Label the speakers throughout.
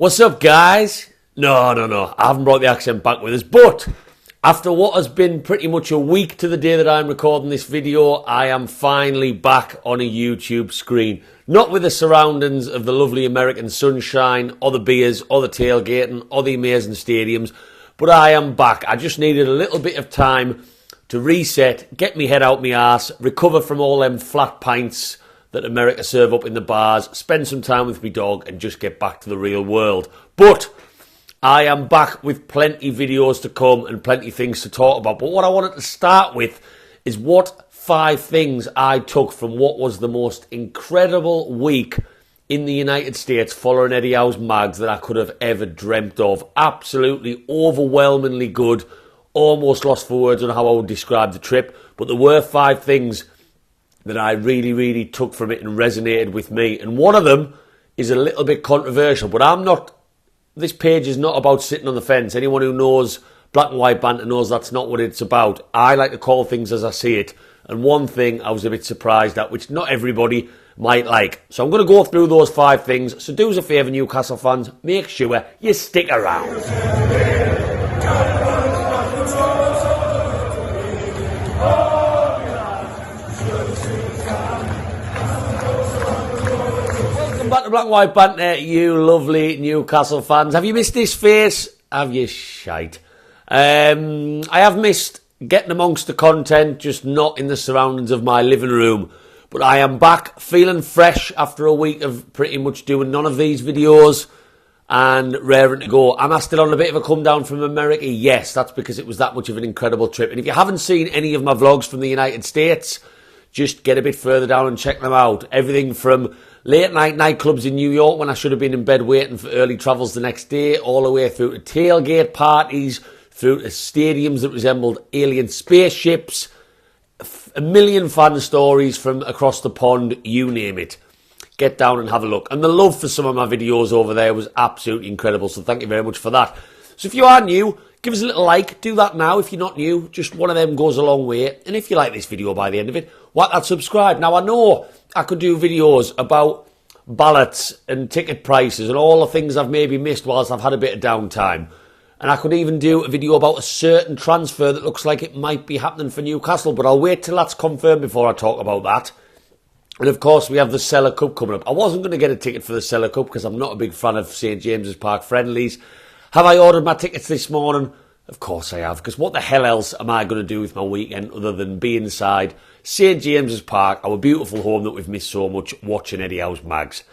Speaker 1: What's up, guys? No, I haven't brought the accent back with us, but after what has been pretty much a week to the day that I'm recording this video, I am finally back on a YouTube screen. Not with the surroundings of the lovely American sunshine, or the beers, or the tailgating, or the amazing stadiums, but I am back. I just needed a little bit of time to reset, get me head out my arse, recover from all them flat pints that America serve up in the bars, spend some time with me dog, and just get back to the real world. But I am back with plenty videos to come and plenty things to talk about. But what I wanted to start with is what 5 things I took from what was the most incredible week in the United States following Eddie Howe's mags that I could have ever dreamt of. Absolutely overwhelmingly good. Almost lost for words on how I would describe the trip. But there were 5 things that I really took from it and resonated with me. And one of them is a little bit controversial, but this page is not about sitting on the fence. Anyone who knows black and white banter knows that's not what it's about. I like to call things as I see it. And one thing I was a bit surprised at, which not everybody might like. So I'm going to go through those 5 things. So do us a favour, Newcastle fans, make sure you stick around. Back to Black and White Banter, you lovely Newcastle fans. Have you missed this face? Have you shite? I have missed getting amongst the content, just not in the surroundings of my living room. But I am back, feeling fresh after a week of pretty much doing none of these videos and raring to go. Am I still on a bit of a come down from America? Yes, that's because it was that much of an incredible trip. And if you haven't seen any of my vlogs from the United States, just get a bit further down and check them out. Everything from late night nightclubs in New York when I should have been in bed waiting for early travels the next day, all the way through to tailgate parties, through to stadiums that resembled alien spaceships, a million fan stories from across the pond, you name it. Get down and have a look. And the love for some of my videos over there was absolutely incredible, so thank you very much for that. So if you are new, give us a little like, do that now. If you're not new, just one of them goes a long way. And if you like this video by the end of it, whack that subscribe. Now I know I could do videos about ballots and ticket prices and all the things I've maybe missed whilst I've had a bit of downtime. And I could even do a video about a certain transfer that looks like it might be happening for Newcastle, but I'll wait till that's confirmed before I talk about that. And of course, we have the Cellar Cup coming up. I wasn't going to get a ticket for the Cellar Cup because I'm not a big fan of St James's Park friendlies. Have I ordered my tickets this morning? Of course I have, because what the hell else am I going to do with my weekend other than be inside St James's Park, our beautiful home that we've missed so much, watching Eddie Howe's mags.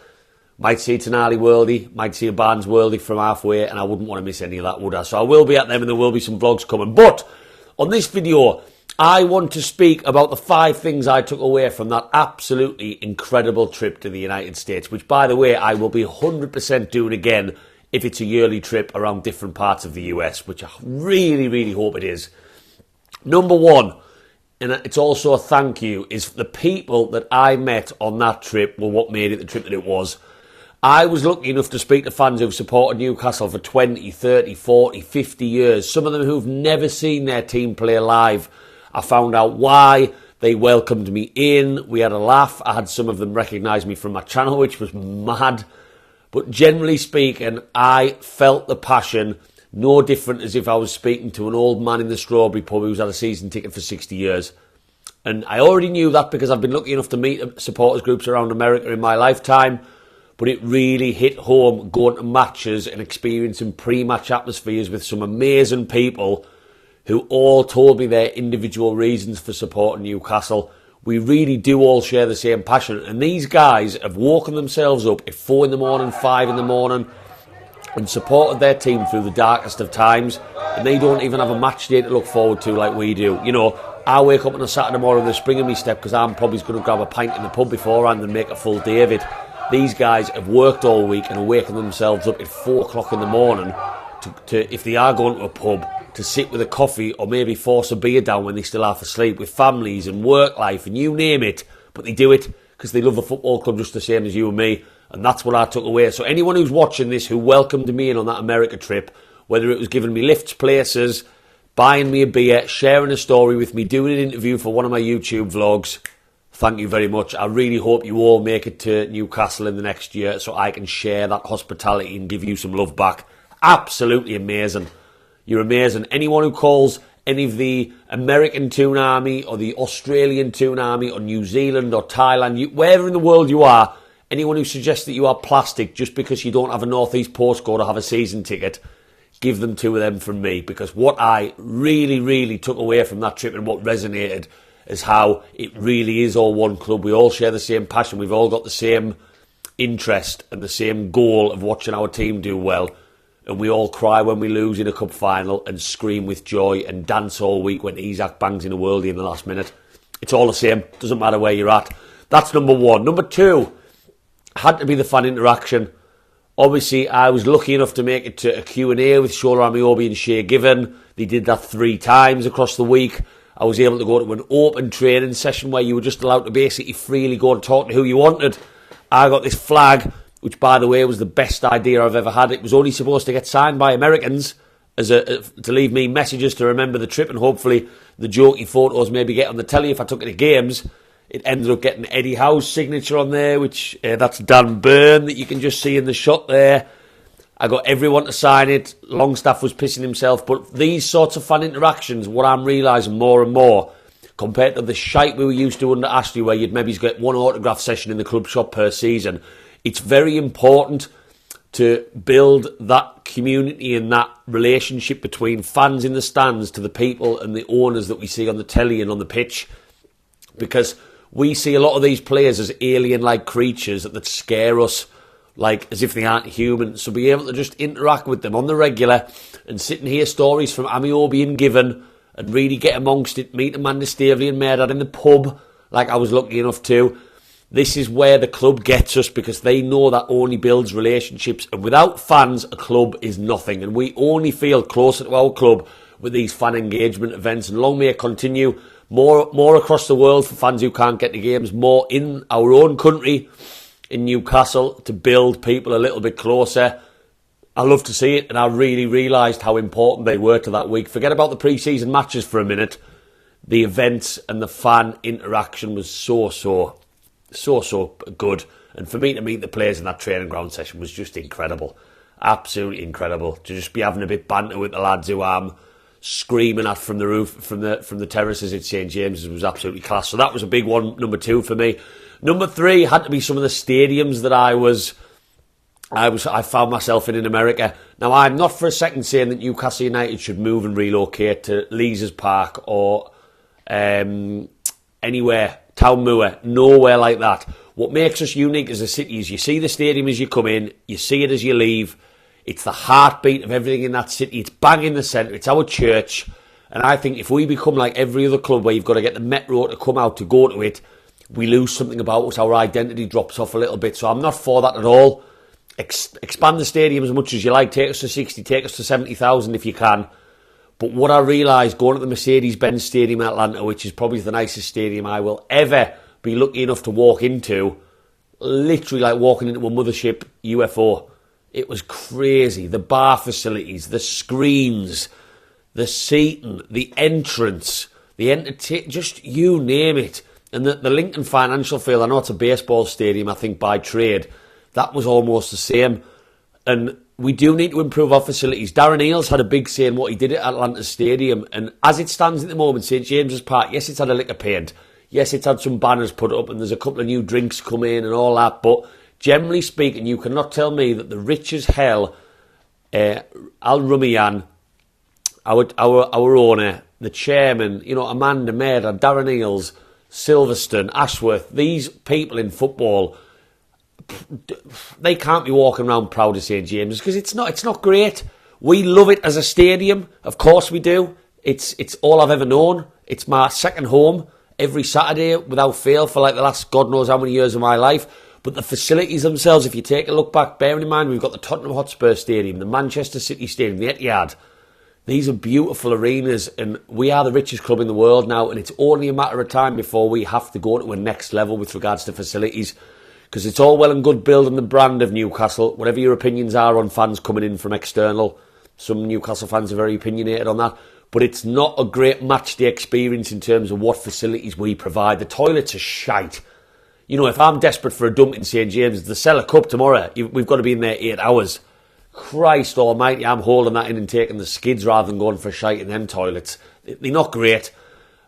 Speaker 1: Might see Tenali Worldy, might see a Barnes Worldy from halfway, and I wouldn't want to miss any of that, would I? So I will be at them, and there will be some vlogs coming. But on this video, I want to speak about the 5 things I took away from that absolutely incredible trip to the United States, which, by the way, I will be 100% doing again if it's a yearly trip around different parts of the US, which I really hope it is. Number 1, and it's also a thank you, is the people that I met on that trip were what made it the trip that it was. I was lucky enough to speak to fans who've supported Newcastle for 20, 30, 40, 50 years. Some of them who've never seen their team play live. I found out why. They welcomed me in. We had a laugh. I had some of them recognise me from my channel, which was mad. But generally speaking, I felt the passion, no different as if I was speaking to an old man in the Strawberry pub who's had a season ticket for 60 years. And I already knew that because I've been lucky enough to meet supporters groups around America in my lifetime. But it really hit home going to matches and experiencing pre-match atmospheres with some amazing people who all told me their individual reasons for supporting Newcastle. We really do all share the same passion. And these guys have woken themselves up at 4 in the morning, 5 in the morning, and supported their team through the darkest of times. And they don't even have a match day to look forward to like we do. You know, I wake up on a Saturday morning with a spring in my step because I'm probably going to grab a pint in the pub beforehand and make a full day of it. These guys have worked all week and awakened themselves up at 4 o'clock in the morning to, if they are going to a pub, to sit with a coffee or maybe force a beer down when they still half asleep, with families and work life and you name it. But they do it because they love the football club just the same as you and me. And that's what I took away. So anyone who's watching this who welcomed me in on that America trip, whether it was giving me lifts places, buying me a beer, sharing a story with me, doing an interview for one of my YouTube vlogs, thank you very much. I really hope you all make it to Newcastle in the next year so I can share that hospitality and give you some love back. Absolutely amazing. You're amazing. Anyone who calls any of the American Toon Army or the Australian Toon Army or New Zealand or Thailand, wherever in the world you are, anyone who suggests that you are plastic just because you don't have a North East postcode or have a season ticket, give them 2 of them from me, because what I really, really took away from that trip and what resonated is how it really is all one club. We all share the same passion. We've all got the same interest and the same goal of watching our team do well. And we all cry when we lose in a cup final and scream with joy and dance all week when Isak bangs in a worldie in the last minute. It's all the same. Doesn't matter where you're at. That's number 1. Number 2 had to be the fan interaction. Obviously, I was lucky enough to make it to a Q&A with Shola Amiobi and Shea Given. They did that 3 times across the week. I was able to go to an open training session where you were just allowed to basically freely go and talk to who you wanted. I got this flag, which, by the way, was the best idea I've ever had. It was only supposed to get signed by Americans to leave me messages to remember the trip, and hopefully the jokey photos maybe get on the telly if I took it to games. It ended up getting Eddie Howe's signature on there, which that's Dan Byrne that you can just see in the shot there. I got everyone to sign it. Longstaff was pissing himself. But these sorts of fan interactions, what I'm realising more and more, compared to the shite we were used to under Ashley, where you'd maybe get 1 autograph session in the club shop per season, it's very important to build that community and that relationship between fans in the stands to the people and the owners that we see on the telly and on the pitch. Because we see a lot of these players as alien-like creatures that scare us, like as if they aren't human. So be able to just interact with them on the regular and sit and hear stories from Amiobi and Given and really get amongst it, meet Amanda Stavely and Merdad in the pub, like I was lucky enough to. This is where the club gets us, because they know that only builds relationships. And without fans, a club is nothing. And we only feel closer to our club with these fan engagement events. And long may it continue. More across the world for fans who can't get to games. More in our own country, in Newcastle, to build people a little bit closer. I love to see it, and I really realised how important they were to that week. Forget about the pre-season matches for a minute. The events and the fan interaction was so good. And for me to meet the players in that training ground session was just incredible. Absolutely incredible. To just be having a bit banter with the lads who I'm screaming at from the roof, from the terraces at St James's was absolutely class. So that was a big one, number 2 for me. Number 3 had to be some of the stadiums that I found myself in America. Now, I'm not for a second saying that Newcastle United should move and relocate to Leazes Park or anywhere, Town Moor, nowhere like that. What makes us unique as a city is you see the stadium as you come in, you see it as you leave. It's the heartbeat of everything in that city. It's bang in the centre. It's our church. And I think if we become like every other club where you've got to get the metro to come out to go to it, we lose something about us. Our identity drops off a little bit. So I'm not for that at all. Expand the stadium as much as you like. Take us to 60, take us to 70,000 if you can. But what I realised going to the Mercedes-Benz Stadium in Atlanta, which is probably the nicest stadium I will ever be lucky enough to walk into, literally like walking into a mothership UFO. It was crazy. The bar facilities, the screens, the seating, the entrance, the just you name it. And the Lincoln Financial Field, I know it's a baseball stadium, I think, by trade. That was almost the same. And we do need to improve our facilities. Darren Eales had a big say in what he did at Atlanta Stadium. And as it stands at the moment, St James's Park, yes, it's had a lick of paint. Yes, it's had some banners put up and there's a couple of new drinks come in and all that. But generally speaking, you cannot tell me that the rich as hell, Al Rumiyan, our owner, the chairman, Amanda Maida, Darren Eales, Silverstone, Ashworth, these people in football, they can't be walking around proud of St James's because it's not great. We love it as a stadium, of course we do. It's all I've ever known. It's my second home every Saturday without fail for like the last God knows how many years of my life. But the facilities themselves, if you take a look back, bearing in mind we've got the Tottenham Hotspur Stadium, the Manchester City Stadium, the Etihad. These are beautiful arenas, and we are the richest club in the world now, and it's only a matter of time before we have to go to a next level with regards to facilities. Because it's all well and good building the brand of Newcastle, whatever your opinions are on fans coming in from external. Some Newcastle fans are very opinionated on that. but it's not a great match day experience in terms of what facilities we provide. The toilets are shite. You know, if I'm desperate for a dump in St James, the Cellar Cup tomorrow, we've got to be in there 8 hours. Christ almighty, I'm holding that in and taking the skids rather than going for shite in them toilets. They're not great.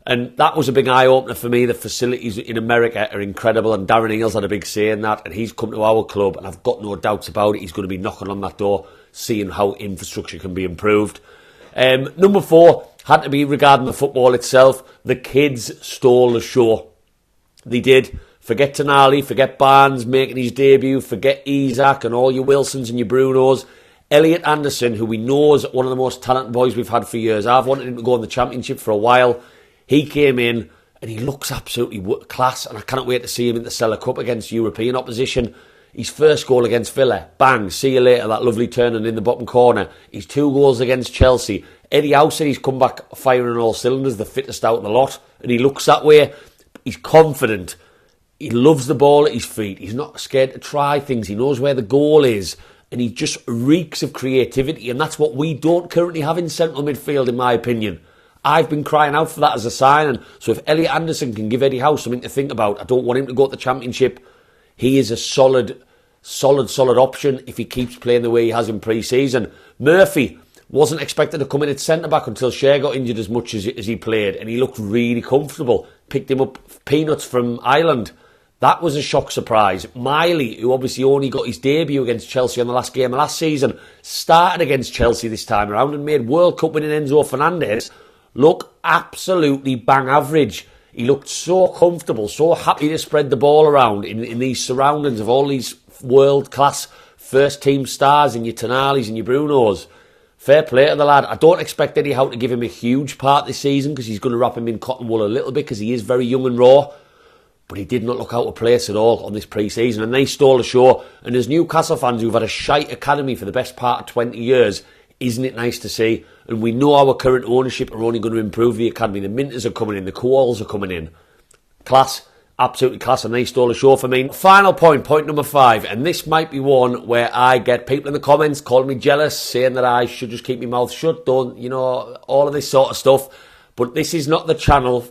Speaker 1: And that was a big eye-opener for me. The facilities in America are incredible, and Darren Eales had a big say in that, and he's come to our club, and I've got no doubts about it. He's going to be knocking on that door, seeing how infrastructure can be improved. Number 4 had to be regarding the football itself. The kids stole the show. They did. Forget Tonali, forget Barnes making his debut, forget Isak and all your Wilsons and your Brunos. Elliot Anderson, who we know is one of the most talented boys we've had for years. I've wanted him to go in the Championship for a while. He came in and he looks absolutely class, and I cannot wait to see him in the Cellar Cup against European opposition. His first goal against Villa, bang, see you later, that lovely turning in the bottom corner. His 2 goals against Chelsea. Eddie Howe said he's come back firing on all cylinders, the fittest out of the lot, and he looks that way. He's confident. He loves the ball at his feet. He's not scared to try things. He knows where the goal is. And he just reeks of creativity. And that's what we don't currently have in central midfield, in my opinion. I've been crying out for that as a signing. So if Elliot Anderson can give Eddie Howe something to think about, I don't want him to go to the Championship. He is a solid option if he keeps playing the way he has in pre-season. Murphy wasn't expected to come in at centre-back until Shea got injured as much as he played. And he looked really comfortable. Picked him up peanuts from Ireland. That was a shock surprise. Miley, who obviously only got his debut against Chelsea on the last game of last season, started against Chelsea this time around and made World Cup winning Enzo Fernandez look absolutely bang average. He looked so comfortable, so happy to spread the ball around in these surroundings of all these world-class first-team stars and your Tonalis and your Brunos. Fair play to the lad. I don't expect Eddie Howe to give him a huge part this season because he's going to wrap him in cotton wool a little bit because he is very young and raw. But he did not look out of place at all on this pre-season, and they stole the show. And as Newcastle fans who've had a shite academy for the best part of 20 years, isn't it nice to see? And we know our current ownership are only going to improve the academy. The Minters are coming in, the Coals are coming in. Class, absolutely class, and they stole the show for me. Final point number 5, and this might be one where I get people in the comments calling me jealous, saying that I should just keep my mouth shut, don't, you know, all of this sort of stuff. But this is not the channel.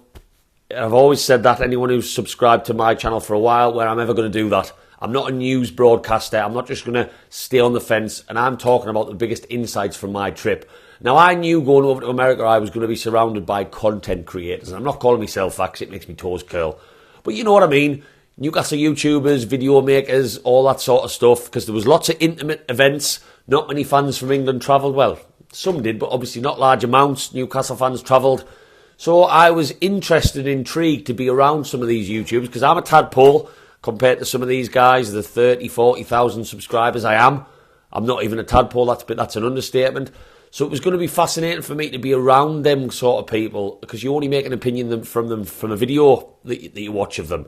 Speaker 1: I've always said that, anyone who's subscribed to my channel for a while, where I'm ever going to do that. I'm not a news broadcaster. I'm not just going to stay on the fence, and I'm talking about the biggest insights from my trip. Now, I knew going over to America I was going to be surrounded by content creators, and I'm not calling myself that because it makes me toes curl. But you know what I mean. Newcastle YouTubers, video makers, all that sort of stuff, because there was lots of intimate events. Not many fans from England travelled. Well, some did, but obviously not large amounts. Newcastle fans travelled. So I was interested, intrigued to be around some of these YouTubers because I'm a tadpole compared to some of these guys, the 30, 40,000 subscribers I am. I'm not even a tadpole, that's an understatement. So it was going to be fascinating for me to be around them sort of people because you only make an opinion from them from a video that you watch of them.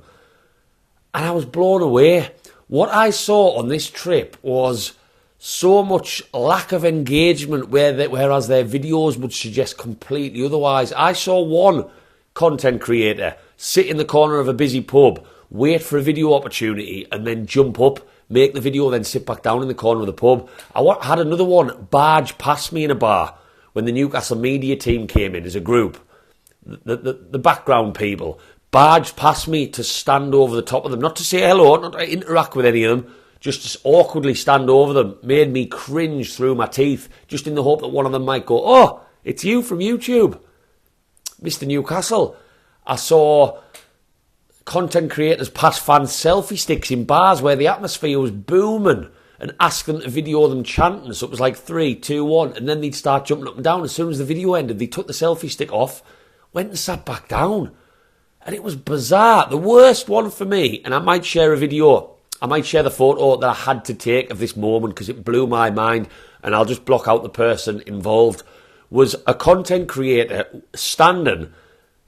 Speaker 1: And I was blown away. What I saw on this trip was so much lack of engagement, whereas their videos would suggest completely otherwise. I saw one content creator sit in the corner of a busy pub, wait for a video opportunity, and then jump up, make the video, then sit back down in the corner of the pub. I had another one barge past me in a bar when the Newcastle media team came in as a group. The background people barged past me to stand over the top of them, not to say hello, not to interact with any of them, just to awkwardly stand over them. Made me cringe through my teeth, just in the hope that one of them might go, "Oh, it's you from YouTube, Mr. Newcastle." I saw content creators pass fans selfie sticks in bars where the atmosphere was booming and ask them to video them chanting. So it was like 3, 2, 1, and then they'd start jumping up and down. As soon as the video ended, they took the selfie stick off, went and sat back down. And it was bizarre. The worst one for me, and I might share a video, I might share the photo that I had to take of this moment because it blew my mind, and I'll just block out the person involved, was a content creator standing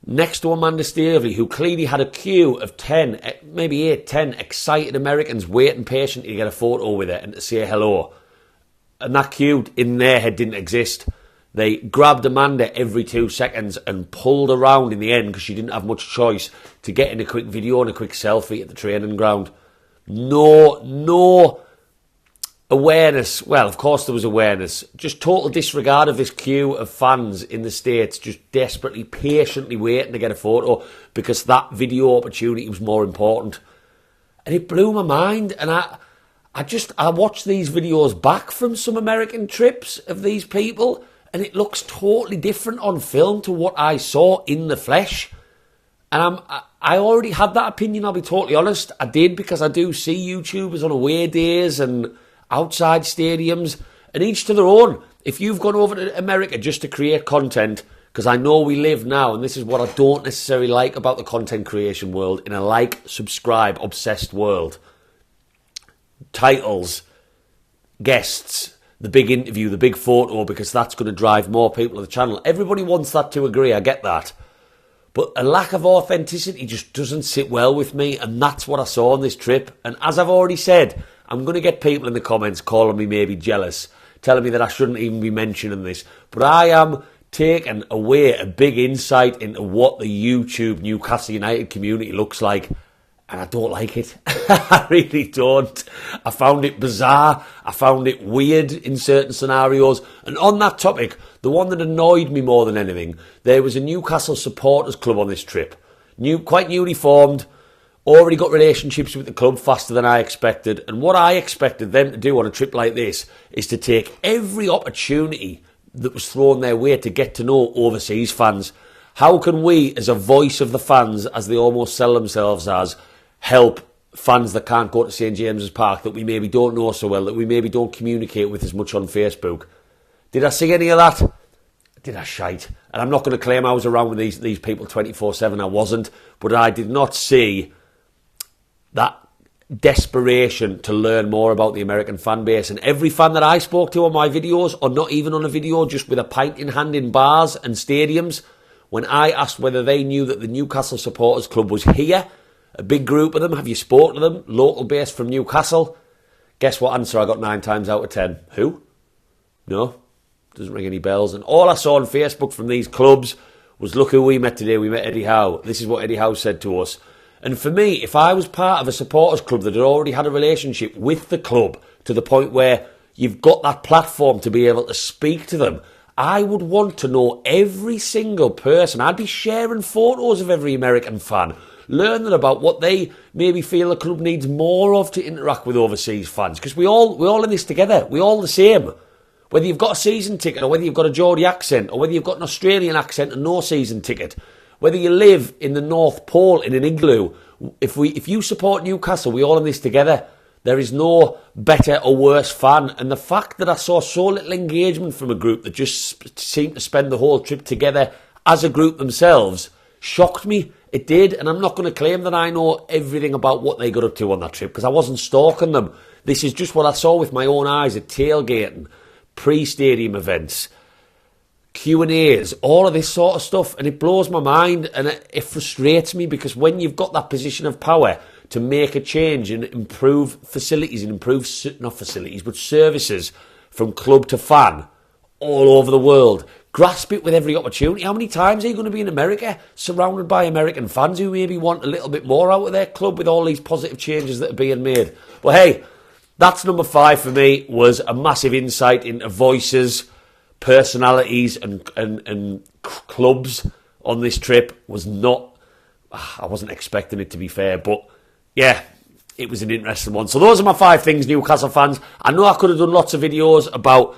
Speaker 1: next to Amanda Staveley, who clearly had a queue of 10, maybe 8, 10 excited Americans waiting patiently to get a photo with her and to say hello. And that queue in their head didn't exist. They grabbed Amanda every 2 seconds and pulled around in the end because she didn't have much choice to get in a quick video and a quick selfie at the training ground. No awareness. Well, of course there was awareness. Just total disregard of this queue of fans in the States just desperately, patiently waiting to get a photo because that video opportunity was more important. And it blew my mind. And I watched these videos back from some American trips of these people, and it looks totally different on film to what I saw in the flesh. And I already had that opinion, I'll be totally honest. I did, because I do see YouTubers on away days and outside stadiums, and each to their own. If you've gone over to America just to create content, because I know we live now, and this is what I don't necessarily like about the content creation world, in a like, subscribe, obsessed world. Titles, guests, the big interview, the big photo, because that's going to drive more people to the channel. Everybody wants that to agree, I get that. But a lack of authenticity just doesn't sit well with me, and that's what I saw on this trip. And as I've already said, I'm going to get people in the comments calling me maybe jealous, telling me that I shouldn't even be mentioning this. But I am taking away a big insight into what the YouTube Newcastle United community looks like. And I don't like it. I really don't. I found it bizarre. I found it weird in certain scenarios. And on that topic, the one that annoyed me more than anything, there was a Newcastle supporters club on this trip. Quite newly formed. Already got relationships with the club faster than I expected. And what I expected them to do on a trip like this is to take every opportunity that was thrown their way to get to know overseas fans. How can we, as a voice of the fans, as they almost sell themselves as, help fans that can't go to St James's Park, that we maybe don't know so well, that we maybe don't communicate with as much on Facebook? Did I see any of that? Did I shite? And I'm not going to claim I was around with these people 24/7. I wasn't. But I did not see that desperation to learn more about the American fan base. And every fan that I spoke to on my videos, or not even on a video, just with a pint in hand in bars and stadiums, when I asked whether they knew that the Newcastle Supporters Club was here, a big group of them, have you spoken to them, local base from Newcastle? Guess what answer I got 9 times out of 10? Who? No, doesn't ring any bells. And all I saw on Facebook from these clubs was, look who we met today, we met Eddie Howe. This is what Eddie Howe said to us. And for me, if I was part of a supporters club that had already had a relationship with the club to the point where you've got that platform to be able to speak to them, I would want to know every single person. I'd be sharing photos of every American fan, learning about what they maybe feel the club needs more of to interact with overseas fans. Because we're all in this together. We're all the same. Whether you've got a season ticket, or whether you've got a Geordie accent, or whether you've got an Australian accent and no season ticket, whether you live in the North Pole in an igloo, if you support Newcastle, we're all in this together. There is no better or worse fan. And the fact that I saw so little engagement from a group that just seemed to spend the whole trip together as a group themselves shocked me. It did. And I'm not going to claim that I know everything about what they got up to on that trip, because I wasn't stalking them. This is just what I saw with my own eyes at tailgating, pre-stadium events, Q&As, all of this sort of stuff. And it blows my mind, and it frustrates me, because when you've got that position of power to make a change and improve facilities and improve, not facilities, but services from club to fan all over the world, grasp it with every opportunity. How many times are you going to be in America surrounded by American fans who maybe want a little bit more out of their club with all these positive changes that are being made? But hey, that's number 5 for me, was a massive insight into voices, personalities and clubs on this trip. I wasn't expecting it, to be fair, but yeah, it was an interesting one. So those are my 5 things, Newcastle fans. I know I could have done lots of videos about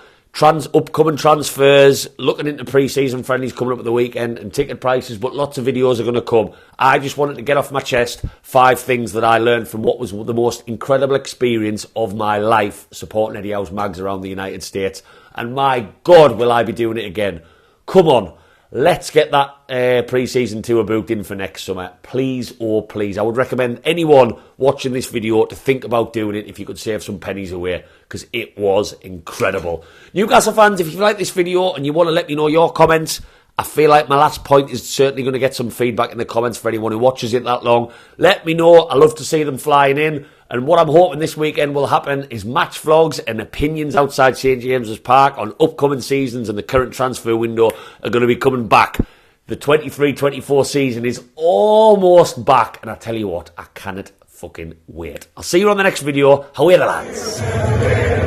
Speaker 1: upcoming transfers, looking into pre-season friendlies coming up at the weekend and ticket prices, but lots of videos are going to come. I just wanted to get off my chest 5 things that I learned from what was the most incredible experience of my life, supporting Eddie Howe's Mags around the United States. And my God, will I be doing it again. Come on, let's get that pre-season tour booked in for next summer. Please, oh please. I would recommend anyone watching this video to think about doing it if you could save some pennies away, because it was incredible. Newcastle fans, if you like this video and you want to let me know your comments, I feel like my last point is certainly going to get some feedback in the comments for anyone who watches it that long. Let me know. I love to see them flying in. And what I'm hoping this weekend will happen is match vlogs and opinions outside St James's Park on upcoming seasons, and the current transfer window are going to be coming back. The 23-24 season is almost back, and I tell you what, I cannot fucking wait. I'll see you on the next video. However, lads.